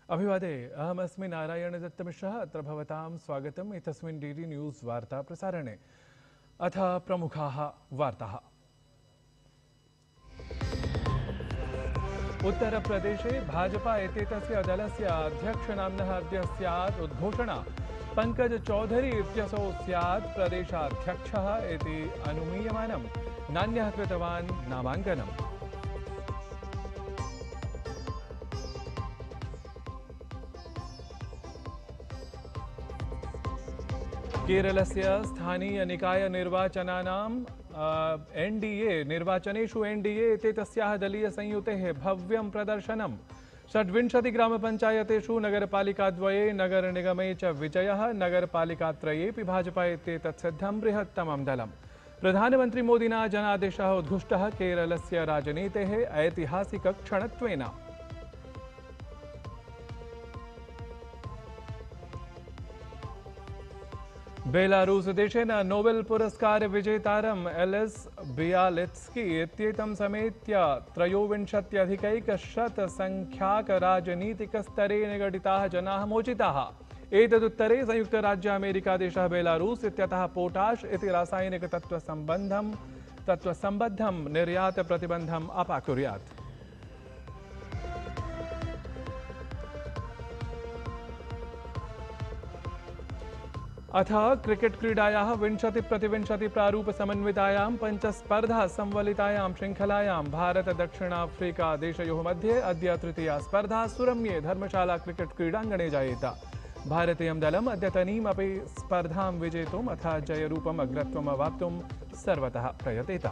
अभिवादे अहमस्मि नारायण दत्तमिश्रः। अत्र भवतां स्वागतम् एतस्मिन् डीडी न्यूज़ वार्ता प्रसारणे। अथ प्रमुखाः वार्ताः। उत्तरप्रदेशे भाजपा इत्येतस्य दलस्य अध्यक्षनाम्नः अद्य स्यात् उद्घोषणा। पंकज चौधरी इत्यसौ स्यात् प्रदेशाध्यक्षः इति अनुमीयमानम्। नान्यः कृतवान् नामाङ्कनम्। केरलस्य स्थानीय निकाय निर्वाचनानाम् एनडीए निर्वाचनेषु एनडीए इत्येतस्याः दलीयसंयुतेः भव्यं प्रदर्शनम्। 26 ग्रामपञ्चायतेषु नगरपालिकाद्वये नगरनिगमे च विजयः। नगरपालिकात्रयेऽपि भाजपा इत्येतत् सिद्धं बृहत्तमं दलम्। प्रधानमन्त्री मोदिना जनादेशः उद्घुष्टः केरलस्य राजनीतेः ऐतिहासिकक्षणत्वेन। बेलारूस देशेन नोबेल पुरस्कार विजेतारम् एलिस बियालित्स्की इत्येतं समेत्य 23 संख्याकराजनीतिकस्तरे निगडिताः जनाः मोचिताः। एतदुत्तरे संयुक्तराज्य अमेरिकादेशः बेलारूस इत्यतः पोटाश इति रासायनिकतत्त्वसम्बद्धं निर्यातप्रतिबन्धम् अपाकुर्यात्। अथ क्रिकेट क्रीडायाः 20-20 प्रारूप समन्वितायां पञ्चस्पर्धा संवलितायां शृङ्खलायां भारत दक्षिणाफ्रीका देशयोः मध्ये अद्य तृतीया स्पर्धा सुरम्ये धर्मशाला क्रिकेट क्रीडाङ्गणे जायेत। भारतीयं दलम् अद्यतनीमपि स्पर्धां विजेतुम् अथ जयरूपम् अग्रत्वम् अवाप्तुं सर्वतः प्रयतेत।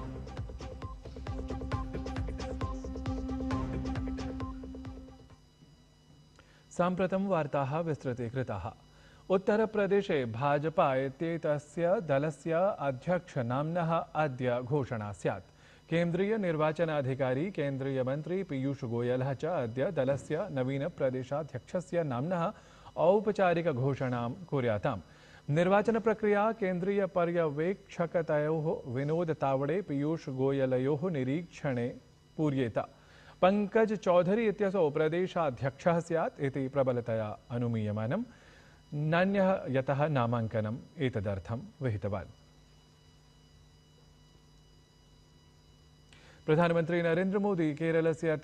साम्प्रतं वार्ताः विस्तृतीकृताः। उत्तरप्रदेशे भाजपा इत्येतस्य दलस्य अध्यक्षनाम्नः अद्य घोषणा स्यात्। केन्द्रीय निर्वाचनाधिकारी केन्द्रीयमन्त्री पीयूष गोयलः च अद्य दलस्य नवीनप्रदेशाध्यक्षस्य नाम्नः औपचारिकघोषणां कुर्याताम्। निर्वाचनप्रक्रिया केन्द्रीयपर्यवेक्षकतयोः विनोद तावडे पीयूष गोयलयोः निरीक्षणे पूर्येत। पंकज चौधरी इत्यसौ प्रदेशाध्यक्षः स्यात् इति प्रबलतया अनुमीयमानम्। नान्यः यतः नामाङ्कनम् एतदर्थं विहितवान्। प्रधानमन्त्री नरेन्द्र मोदी केरलस्य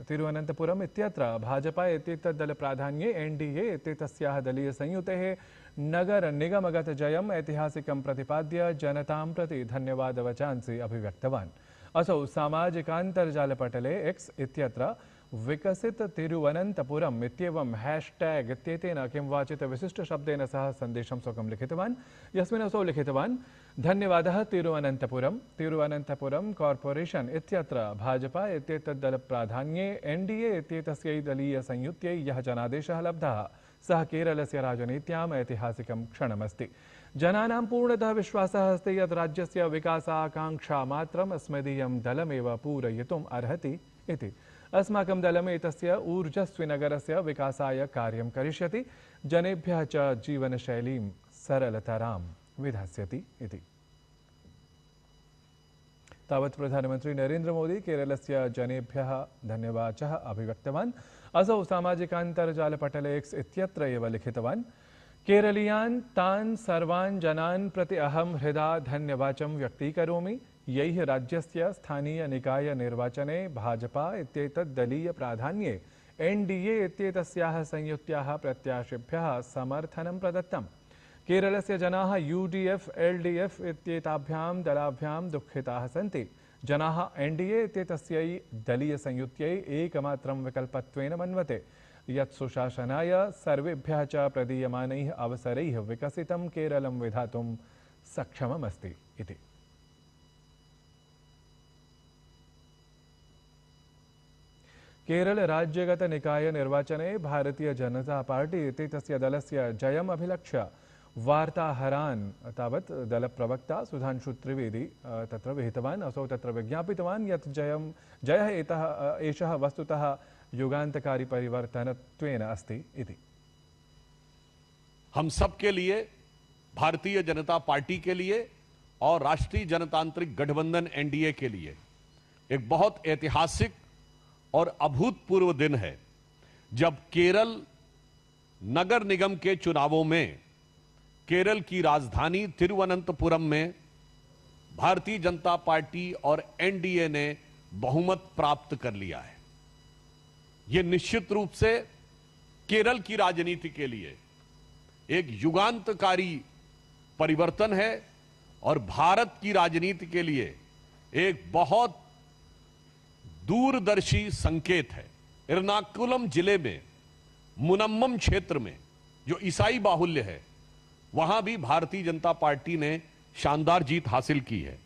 तिरुवनन्तपुरम् इत्यत्र भाजपा इत्येतद्दलप्राधान्ये एनडीए इत्येतस्याः दलीयसंयुतेः नगरनिगमगत जयम् ऐतिहासिकं प्रतिपाद्य जनतां प्रति धन्यवादवचांसि अभिव्यक्तवान्। असौ सामाजिकान्तर्जालपटले एक्स इत्यत्र विकसित तिरुवनन्तपुरम् इत्येवं हैशटैग इत्येतेन किंवाचित् विशिष्टशब्देन सह सन्देशं स्वकं लिखितवान्, यस्मिन् असौ लिखितवान्, धन्यवादः तिरुवनन्तपुरं कॉर्पोरेशन इत्यत्र भाजपा इत्येतद्दलप्राधान्ये एनडीए इत्येतस्यै दलीयसंयुत्यै यः जनादेशः लब्धः सः केरलस्य राजनीत्याम् ऐतिहासिकं क्षणमस्ति। जनानां पूर्णतः विश्वासः अस्ति यत् राज्यस्य विकासाकाङ्क्षा मात्रम् अस्मदीयं दलमेव पूरयितुम् अर्हति इति। अस्माकं दलम् एतस्य ऊर्जस्विनगरस्य विकासाय कार्यं करिष्यति, जनेभ्यः च जीवनशैलीं सरलतरां विधास्यति इति। तावत् प्रधानमन्त्री नरेन्द्र मोदी केरलस्य जनेभ्यः धन्यवादः अभिव्यक्तवान्। असौ सामाजिकान्तर्जालपटले एक्स इत्यत्र एव लिखितवान्, केरलीयान् तान् सर्वान् जनान् प्रति अहं हृदा धन्यवाचं व्यक्तीकरोमि, यैः राज्यस्य स्थानीयनिकाय निर्वाचने भाजपा इत्येतत् दलीयप्राधान्ये एनडीए इत्येतस्याः संयुत्याः प्रत्याशिभ्यः समर्थनं प्रदत्तम्। केरलस्य जनाः यूडीएफ एलडीएफ इत्येताभ्यां दलाभ्यां दुःखिताः सन्ति। जनाः एनडीए इत्येतस्यै दलीयसंयुत्यै एकमात्रं विकल्पत्वेन मन्वते, यत् सुशासनाय सर्वेभ्यः च प्रदीयमानैः अवसरैः विकसितं केरलं विधातुं सक्षममस्ति इति। केरल राज्यगत निकाय निर्वाचने भारतीय जनता पार्टी इत्येतस्य दलस्य जयम् अभिलक्ष्य वार्ताहरान् तावत् दलप्रवक्ता सुधांशु त्रिवेदी तत्र विहितवान्। असौ तत्र विज्ञापितवान् यत् जयः एषः वस्तुतः युगान्तकारी परिवर्तनत्वेन अस्ति इति। हम सब के लिए, भारतीय जनता पार्टी के लिए और राष्ट्रीय जनतांत्रिक गठबंधन एनडीए के लिए एक बहुत ऐतिहासिक और अभूतपूर्व दिन है, जब केरल नगर निगम के चुनावों में केरल की राजधानी तिरुवनंतपुरम में भारतीय जनता पार्टी और एनडीए ने बहुमत प्राप्त कर लिया है। यह निश्चित रूप से केरल की राजनीति के लिए एक युगांतकारी परिवर्तन है और भारत की राजनीति के लिए एक बहुत दूरदर्शी संकेत है। एर्नाकुलम जिले में मुनम्मम क्षेत्र में जो ईसाई बाहुल्य है, वहां भी भारतीय जनता पार्टी ने शानदार जीत हासिल की है।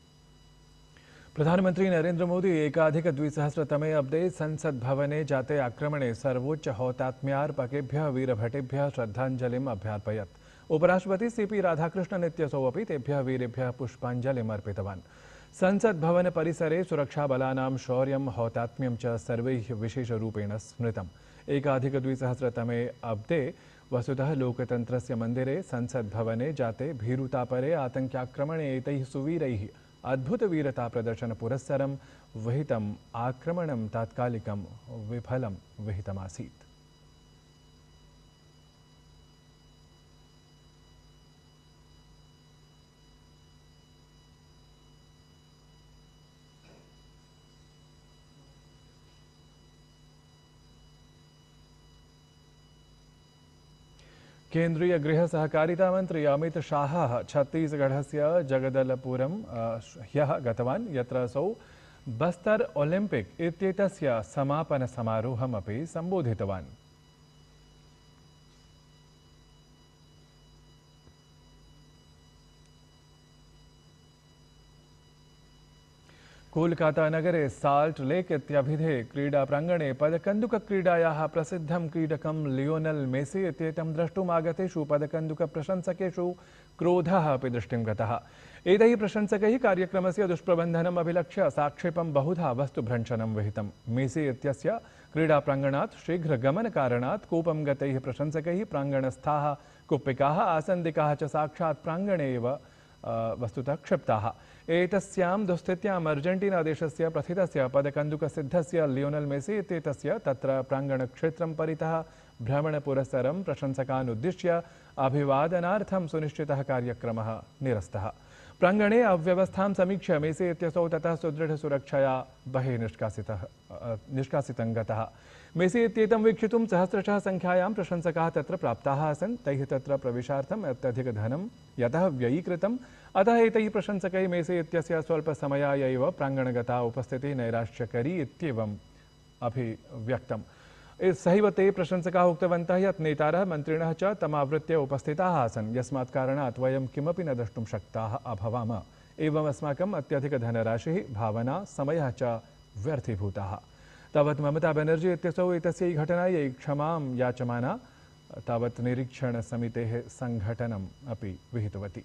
प्रधानमंत्री नरेंद्र मोदी एकाधिक-द्विसहस्रतमे अब्दे संसद भवने जाते आक्रमणे सर्वोच्च हौतात्म्यार्पकेभ्यः वीरभटेभ्यः श्रद्धांजलिम् अभ्यार्पयत्। उपराष्ट्रपति सीपी राधाकृष्णन् इत्यसौ अपि तेभ्यः वीरेभ्यः पुष्पाञ्जलिम् अर्पितवान्। संसद भवन परिसरे सुरक्षाबलानां शौर्यं हौतात्म्यं च सर्वैः विशेषरूपेण स्मृतम्। एकाधिक-द्विसहस्रतमे अब्दे वसुतः लोकतन्त्रस्य मन्दिरे संसद भवने जाते भीरुतापरे आतङ्क्याक्रमणे एतैः सुवीरैः अद्भुतवीरता प्रदर्शन पुरस्सरं विहितम् आक्रमणं तात्कालिकं विफलं विहितमासीत्। केंद्रीय गृह सहकारिता मंत्री अमित शाह छत्तीसगढ़स्य जगदलपुरं ह्यः गतवान्, यत्र असौ बस्तर ओलिम्पिक इत्येतस्य समापन समारोहमपि सम्बोधितवान्। कोलकाता नगरे साल्ट लेक इत्यभिधे क्रीडा प्रांगणे पदकन्दुक क्रीडायाः प्रसिद्धं क्रीडकं लियोनेल् मेसी इत्येतं द्रष्टुम् आगतेषु पदकन्दुक प्रशंसकेषु क्रोधः अपि दृष्टिं गतः। एतैः प्रशंसकैः कार्यक्रमस्य दुष्प्रबन्धनम् अभिलक्ष्य साक्षेपं बहुधा वस्तुभ्रंशनं विहितम्। मेसी इत्यस्य क्रीडा प्रांगणात् शीघ्रगमनकारणात् कोपं गतैः प्रशंसकैः प्रांगणस्थाः कुप्पिकाः आसन्दिकाः च साक्षात् प्रांगणे एव वस्तुतः क्षिप्ताः। एतस्यां दुस्थित्याम् अर्जेंटीना देशस्य प्रथितस्य पदकन्दुकसिद्धस्य लियोनेल् मेसी इत्येतस्य तत्र प्रांगणक्षेत्रं परितः भ्रमणपुरस्सरं प्रशंसकान् उद्दिश्य अभिवादनार्थं सुनिश्चितः कार्यक्रमः निरस्तः। प्रांगणे अव्यवस्थां समीक्ष्य मेसी इत्यसौ ततः सुदृढसुरक्षया बहिः निष्कासितं गतः। मेसी इत्येतं वीक्षितुं सहस्रशः संख्यायां प्रशंसकाः तत्र प्राप्ताः आसन्। तैः तत्र प्रवेशार्थम् अत्यधिकधनं यतः व्ययीकृतम्, अतः एतैः प्रशंसकैः मेसी इत्यस्य स्वल्पसमयाय एव प्रांगणगता उपस्थितिः नैराश्यकरी इत्येवम् अभिव्यक्तम्। सहैव ते प्रशंसकाः उक्तवन्तः यत् नेतारः मन्त्रिणः च तमावृत्य उपस्थिताः आसन्, यस्मात् कारणात् वयं किमपि न द्रष्टुं शक्ताः अभवाम। एवम् अस्माकम् अत्यधिकधनराशिः, भावना, समयः च व्यर्थीभूताः। तावत् ममता बनर्जी इत्यसौ एतस्यै घटनायै क्षमां याचमाना तावत् निरीक्षणसमितेः सङ्घटनम् अपि विहितवती।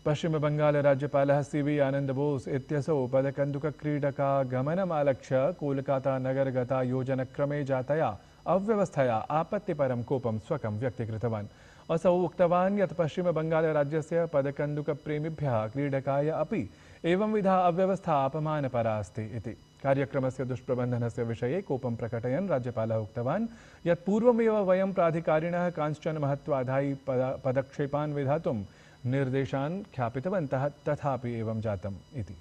पश्चिम बंगाल राज्यपालः सीवी आनंद बोस इत्यसौ पदकन्दुकक्रीडकागमनमालक्ष्य कोलकाता नगरगता योजनक्रमे जातया अव्यवस्थया आपत्तिपरं कोपं स्वकं व्यक्तीकृतवान्। असौ उक्तवान् यत् पश्चिम बंगाल राज्यस्य पदकन्दुकप्रेमिभ्यः क्रीडकाय अपि एवंविधा अव्यवस्था अपमानपरा अस्ति इति। कार्यक्रमस्य दुष्प्रबन्धनस्य विषये कोपं प्रकटयन् राज्यपालः उक्तवान् यत् पूर्वमेव वयं प्राधिकारिणः कांश्चन महत्त्वाधायि पदक्षेपान् विधातुं निर्देशान् ख्यापितवन्तः, तथापि एवं जातम् इति।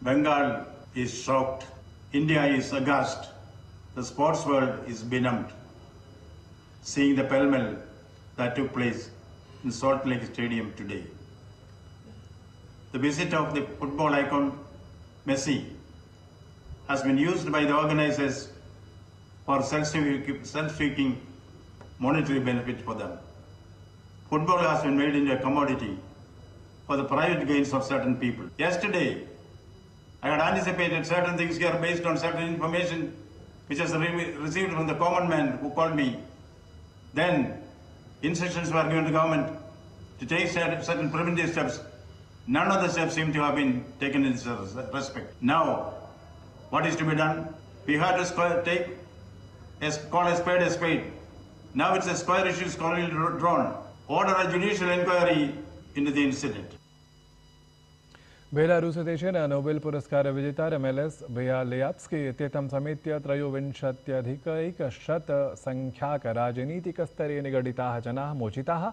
Bengal is shocked. India is aghast. The sports world is benumbed. Seeing the pell-mell that took place in Salt Lake Stadium today. The visit of the football icon Messi has been used by the organizers for self-seeking monetary benefit for them. Football has been made into a commodity for the private gains of certain people. Yesterday, I had anticipated certain things here based on certain information which was received from the common man who called me. Then, instructions were given to government to take certain preventive steps. None of the steps seem to have been taken in this respect. Now, what is to be done? We had to call a spade a spade. Now it's a square issue squarely drawn. Order a judicial inquiry into the incident. बेलारूसदेशेन Nobel पुरस्कारविजेता रमेलस् Bialiatski इत्येतं समेत्य 23,000-संख्याकराजनीतिकस्तरे निगडिताः जनाः मोचिताः।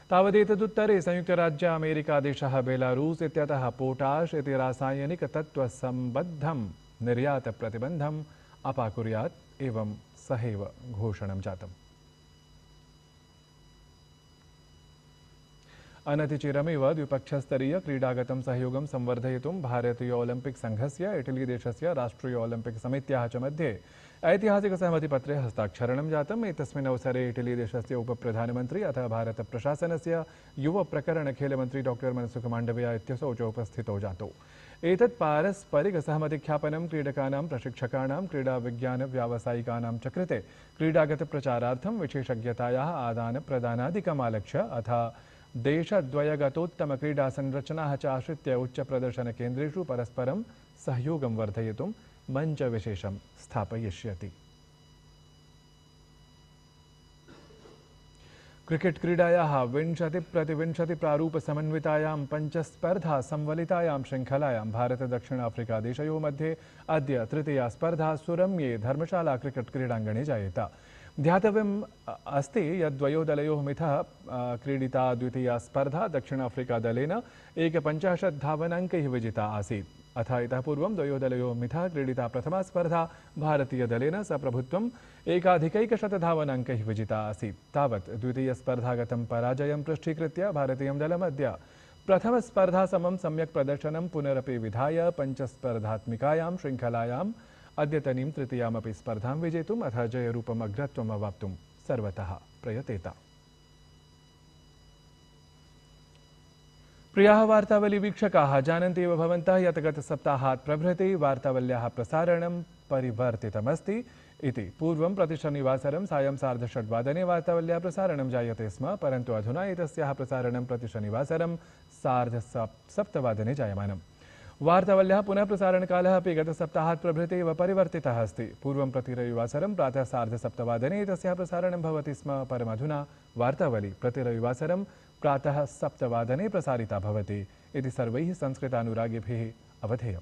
तावदेतदुत्तरे संयुक्तराज्य अमेरिकादेशः बेलारूस् इत्यतः पोटाश् इति रासायनिकतत्त्वसम्बद्धं निर्यातप्रतिबन्धम् अपाकुर्यात् एवं सहैव घोषणं जातम्। अनतिचिरमेव द्विपक्षस्तरीय क्रीडागतं सहयोगं संवर्धयितुं भारतीय ओलिम्पिक् संघस्य इटली देशस्य राष्ट्रीय ओलिम्पिक् समित्याः च मध्ये ऐतिहासिकसहमतिपत्रे हस्ताक्षरणं जातम्। एतस्मिन् अवसरे इटली देशस्य उपप्रधानमन्त्री अथ भारतप्रशासनस्य युवप्रकरणखेलमन्त्री डॉक्टर मनसुख माण्डविया इत्यसौ च उपस्थितो जातौ। एतत् पारस्परिकसहमतिख्यापनं क्रीडकानां, प्रशिक्षकाणां, क्रीडाविज्ञानव्यावसायिकानां च कृते क्रीडागतप्रचारार्थं विशेषज्ञतायाः आदानप्रदानादिकमालक्ष्य अथ देशद्वयगतोत्तमक्रीडासंरचनाः च आश्रित्य उच्चप्रदर्शनकेन्द्रेषु परस्परं सहयोगं वर्धयितुं मञ्चविशेषं स्थापयिष्यति। क्रिकेट क्रीडायाः 20-20 प्रारूपसमन्वितायां पञ्चस्पर्धा संवलितायां शृङ्खलायां भारत दक्षिण अफ्रीका देशयोः मध्ये अद्य तृतीया स्पर्धा सुरम्ये धर्मशाला क्रिकेट क्रीडाङ्गणे जायेत। ध्यातव्यम् अस्ति यत् द्वयोः दलयोः मिथः क्रीडिता द्वितीया स्पर्धा दक्षिण अफ्रीका दलेन 51 धावनाङ्कैः विजिता आसीत्। अथ इतः पूर्वं द्वयोः दलयोः मिथः क्रीडिता प्रथमा स्पर्धा भारतीयदलेन सप्रभुत्वं 1,100 धावनाङ्कैः विजिता आसीत्। तावत् द्वितीयस्पर्धागतं पराजयं पृष्ठीकृत्य भारतीयं दलम् अद्य प्रथमस्पर्धासमं सम्यक् प्रदर्शनं पुनरपि विधाय पञ्चस्पर्धात्मिकायां शृङ्खलायां अद्यतनीं तृतीयामपि स्पर्धां विजेतुम् अथ जयरूपम् अग्रत्वम् अवाप्तुं सर्वतः प्रयतेत। प्रियाः वार्तावली वीक्षकाः, जानन्ति एव भवन्तः यत् गतसप्ताहात् प्रभृति वार्तावल्याः प्रसारणं परिवर्तितमस्ति इति। पूर्वं प्रतिशनिवासरं सायं 6:30 वार्तावल्याः प्रसारणं जायते स्म, परन्तु अधुना एतस्याः प्रसारणं प्रतिशनिवासरं 7:30 जायमानम्। वार्तावल्याः पुनः प्रसारणकालः अपि गतसप्ताहात् प्रभृति एव परिवर्तितः अस्ति। पूर्वं प्रतिरविवासरं प्रातः 7:30 एतस्याः प्रसारणं भवति स्म, परमधुना वार्तावली प्रतिरविवासरं प्रातः 7:00 प्रसारिता भवति इति सर्वैः संस्कृतानुरागिभिः अवधेयम्।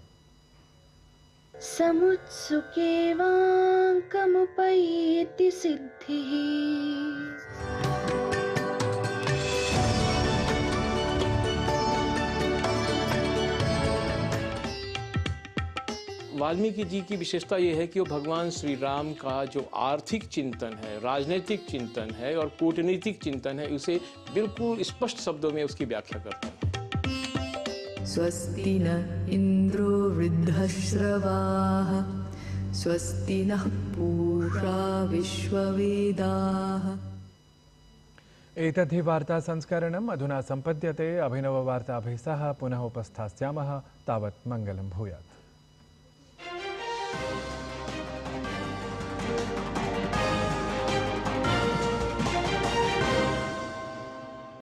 समुत्सुके वाङ्कमुपैति सिद्धिः वाल्मीकि जी की विशेषता ये है कि वो भगवान श्री राम का जो आर्थिक चिंतन है, राजनीतिक चिंतन है और कूटनीतिक चिंतन है, उसे बिल्कुल स्पष्ट शब्दों में उसकी व्याख्या करते हैं। स्वस्ति न इंद्रो वृद्धश्रवाः स्वस्ति नः पूषा विश्ववेदाः। एतद्धि वार्ता संस्करणम् अधुना सम्पद्यते। अभिनववार्ताभिः सह पुनः उपस्थास्यामः। तावत् मङ्गलं भूयात्।